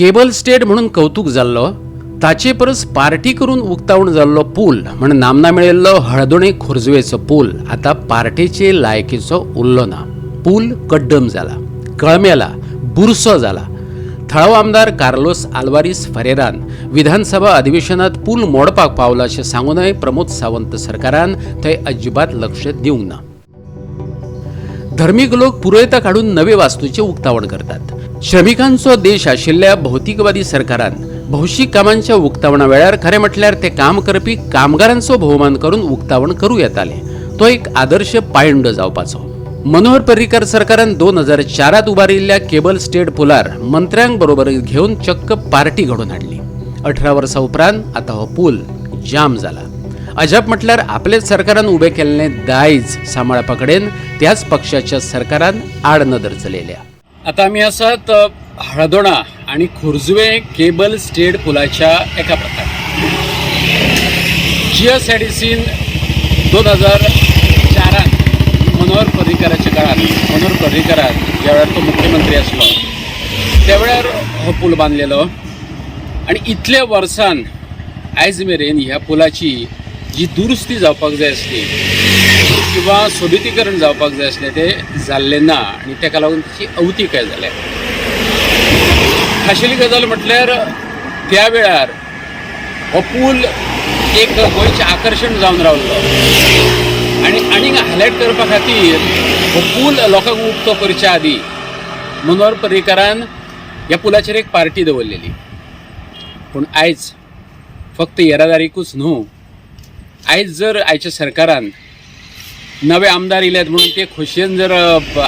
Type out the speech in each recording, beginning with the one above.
Cable stayed म्हणून कौतुक जाल्लो ताचे परस पार्टी करून उक्तावण जाल्लो पूल म्हण नामना मेळिल्लो हळदोणे खोर्जुवेचो पूल आता पार्टीचे लायकीचो उरलो ना. पूल कड्डम जाला, कळमेला, बुरसो जाला. थळाव आमदार कार्लोस आल्वारिस फरेरान विधानसभा अधिवेशनात पूल मोडपाक पावला अशें सांगूनय प्रमोद सावंत सरकारान थंय अजिबात लक्ष दिवंक ना. धर्मीक लोक पुरोयता काढून नवे वास्तूचे उक्तावण करतात. श्रमिकांचो देश आशिल्ल्या भौतिकवादी सरकारान भौशीक कामांच्या उक्तावणा वेळार खरें म्हटल्यार ते काम करपी कामगारांचो भोवमान करून उक्तावण करूं येताले. तो एक आदर्श पायंड जावपाचो. मनोहर पर्रीकार सरकारान 2004 उबारिल्ल्या केबल स्टेट पुलार मंत्र्यांक बरोबर घेवन चक्क पार्टी घडोवन हाडली. 18 वर्सां उपरांत आता हो पूल जाम जाला. अजाप म्हटल्यार आपलेच सरकारान उबें केल्लें दायज सांबाळपा कडेन त्याच पक्षाच्या सरकारान आडनदर चलयल्या. आता आमी आसात हळदोणा आनी खोर्जुवे केबल स्टेट पुलाच्या एका प्रकार. GSIDCन 2004 मनोहर पर्रीकाराच्या काळात मनोहर पर्रीकारान ज्या वेळार तो मुख्यमंत्री आसलो त्या वेळार हो पूल बांदलेलो आनी इतल्या वर्सान आयज मेरेन ह्या पुलाची जी दुरुस्ती जावपाक जाय आसली किंवा सोबितीकरण जावपाक जाय आसलें तें जाल्लें ना आनी ताका लागून ताची अवतिकाय जाल्या. खाशेली गजाल म्हटल्यार त्या वेळार हो पूल एक गोंयचें आकर्शण जावन रावल्लो आनी आनीक हायलायट करपा खातीर हो पूल लोकांक उक्तो करच्या आदीं मनोहर पर्रीकारान ह्या पुलाचेर एक पार्टी दवरलेली. पूण आयज फक्त येरादारीकूच न्हू, आयज जर आयच्या सरकारान नवे आमदार इल्यात म्हणून ते खोशयेन जर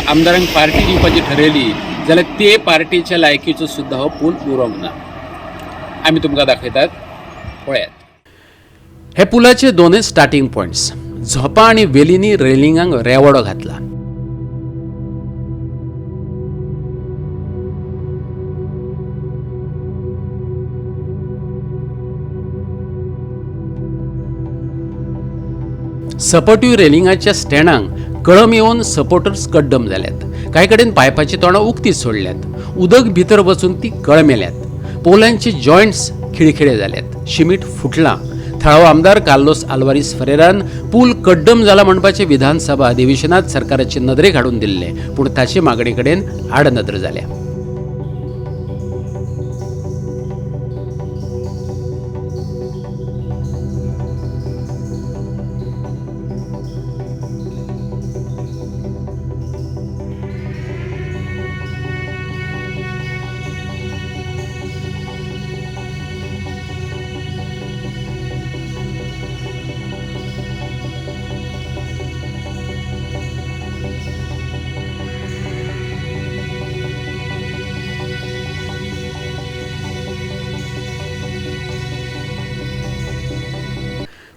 आमदारांक पार्टी दिवपाची ठरयली जाल्यार ते पार्टीच्या लायकीचो सुद्दां हो पूल उरोंक ना. आमी तुमकां दाखयतात, पळयात. हे पुलाचे दोनूय स्टार्टिंग पॉयंट्स झोपां आनी वेलींनी रेलिंगांक रेवाडो घातला. सपोर्टिव्ह रेलिंगाच्या स्टँडांक कळम येवन सपोर्टर्स कड्डम जाल्यात. कांय कडेन पायपाची तोंडां उक्तीच सोडल्यात. उदक भितर वचून ती कळमेल्यात. पोलांचे जॉयंट्स खिळखिळे जाल्यात. शिमीट फुटलां. थळावो आमदार कार्लोस आल्वारिस फरेरान पूल कड्डम जाला म्हणपाचे विधानसभा अधिवेशनात सरकाराचे नदरेक हाडून दिल्ले, पूण ताचे मागणे कडेन आडनदर जाल्या.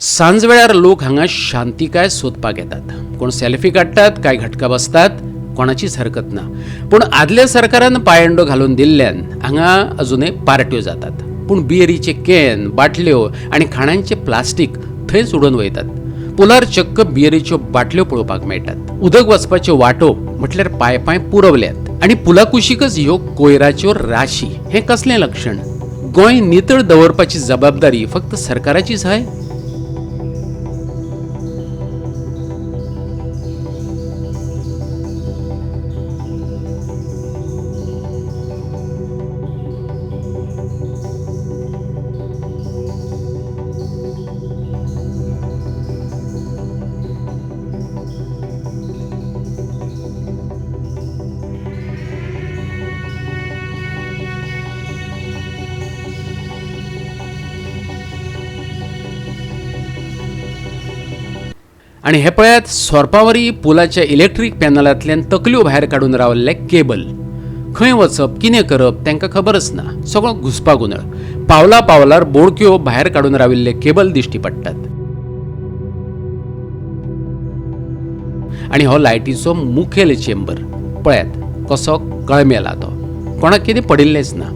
सांज वेळार लोक हांगा शांतिकाय सोदपाक येतात. कोण सेल्फी काडटात, काय घटका बसतात, कोणाचीच हरकत ना. पूण आदल्या सरकारान पायंडो घालून दिल्ल्यान हांगा अजुनय पार्ट्यो जातात. पूण बियरीचे कॅन, बाटल्यो आनी खाणांचे प्लास्टीक थंयच उडोवन वयतात. पुलार चक्क बियरीच्यो बाटल्यो पळोवपाक मेळटात. उदक वचपाच्यो वाटो म्हटल्यार पायपाय पुरवल्यात आनी पुला कुशीकच ह्यो कोयराच्यो राशी. हें कसलें लक्षण? गोंय नितळ दवरपाची जबाबदारी फक्त सरकाराचीच हय? आणि हे पळयात, सोरपावरी पुलाच्या इलेक्ट्रीक पॅनलांतल्यान तकल्यो भायर काडून रावल्ले केबल. खंय वचप, कितें करप तांकां खबरच ना. सगळो घुसपागोंदळ. पावला पावलार बोडक्यो भायर काडून राविल्ले केबल दिश्टी पडटात. आणि हो लायटीचो मुखेल चेंबर पळयात कसो कळमेला तो. कोणाक कितें पडिल्लेच ना.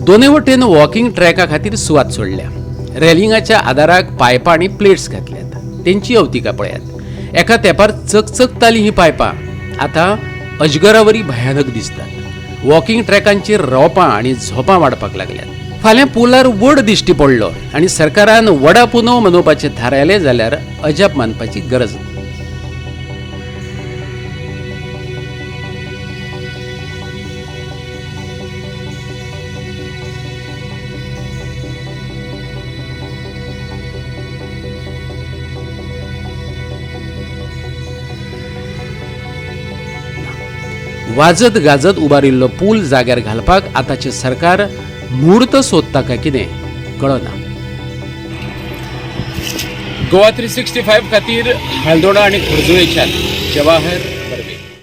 दोनूय वटेन वॉकिंग ट्रॅका खातीर सुवात सोडल्या. रेलिंगाच्या आदाराक पायपां आनी प्लेट्स घातल्यात. तेंची अवतिका पळयात. एका तेंपार चकचकतालीं ही पायपां आतां अजगरावरी भयानक दिसतात. वॉकिंग ट्रॅकांचेर रोपां आनी झोपां वाडपाक लागल्यात. फाल्यां पुलार वड दिश्टी पडलो आनी सरकारान वडा पुनव मनोवपाचें थारायलें जाल्यार अजाप मानपाची गरज ना. वाजत गाजत उबारिल्लो पूल जाग्यार घालपाक आतांचे सरकार मुहूर्त सोदता काय कितें कळना. गोवा 365 खातीर हळदोणा आनी खर्जुवेच्यान जवाहर